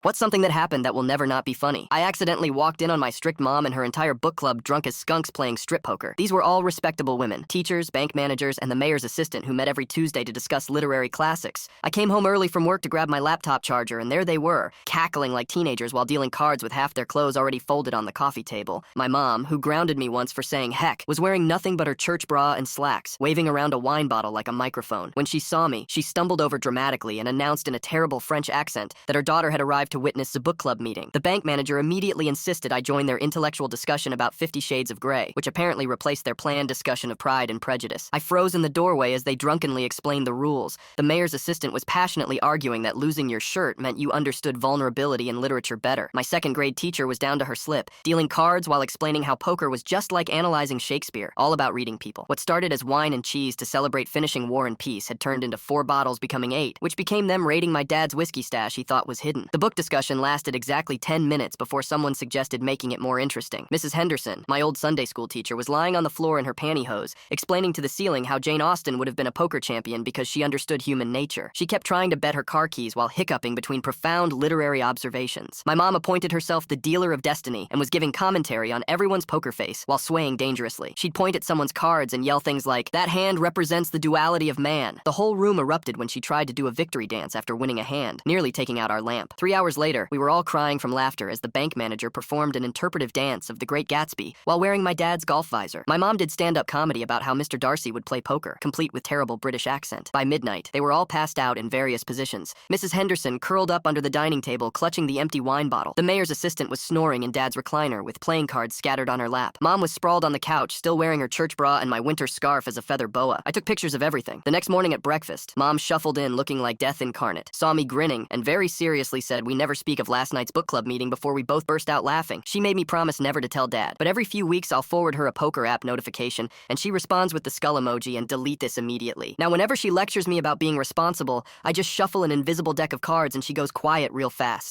What's something that happened that will never not be funny? I accidentally walked in on my strict mom and her entire book club drunk as skunks playing strip poker. These were all respectable women, teachers, bank managers, and the mayor's assistant who met every Tuesday to discuss literary classics. I came home early from work to grab my laptop charger, and there they were, cackling like teenagers while dealing cards with half their clothes already folded on the coffee table. My mom, who grounded me once for saying heck, was wearing nothing but her church bra and slacks, waving around a wine bottle like a microphone. When she saw me, she stumbled over dramatically and announced in a terrible French accent that her daughter had arrived to witness the book club meeting. The bank manager immediately insisted I join their intellectual discussion about 50 Shades of Grey, which apparently replaced their planned discussion of Pride and Prejudice. I froze in the doorway as they drunkenly explained the rules. The mayor's assistant was passionately arguing that losing your shirt meant you understood vulnerability in literature better. My second grade teacher was down to her slip, dealing cards while explaining how poker was just like analyzing Shakespeare, all about reading people. What started as wine and cheese to celebrate finishing War and Peace had turned into 4 bottles becoming 8, which became them raiding my dad's whiskey stash he thought was hidden. The book discussion lasted exactly 10 minutes before someone suggested making it more interesting. Mrs. Henderson, my old Sunday school teacher, was lying on the floor in her pantyhose, explaining to the ceiling how Jane Austen would have been a poker champion because she understood human nature. She kept trying to bet her car keys while hiccuping between profound literary observations. My mom appointed herself the dealer of destiny and was giving commentary on everyone's poker face while swaying dangerously. She'd point at someone's cards and yell things like, "That hand represents the duality of man." The whole room erupted when she tried to do a victory dance after winning a hand, nearly taking out our lamp. 3 hours later, we were all crying from laughter as the bank manager performed an interpretive dance of The Great Gatsby while wearing my dad's golf visor. My mom did stand-up comedy about how Mr. Darcy would play poker, complete with terrible British accent. By midnight, they were all passed out in various positions. Mrs. Henderson curled up under the dining table, clutching the empty wine bottle. The mayor's assistant was snoring in Dad's recliner with playing cards scattered on her lap. Mom was sprawled on the couch, still wearing her church bra and my winter scarf as a feather boa. I took pictures of everything. The next morning at breakfast, Mom shuffled in looking like death incarnate, saw me grinning, and very seriously said we never speak of last night's book club meeting before we both burst out laughing. She made me promise never to tell Dad, but every few weeks I'll forward her a poker app notification, and she responds with the skull emoji and delete this immediately. Now whenever she lectures me about being responsible, I just shuffle an invisible deck of cards and she goes quiet real fast.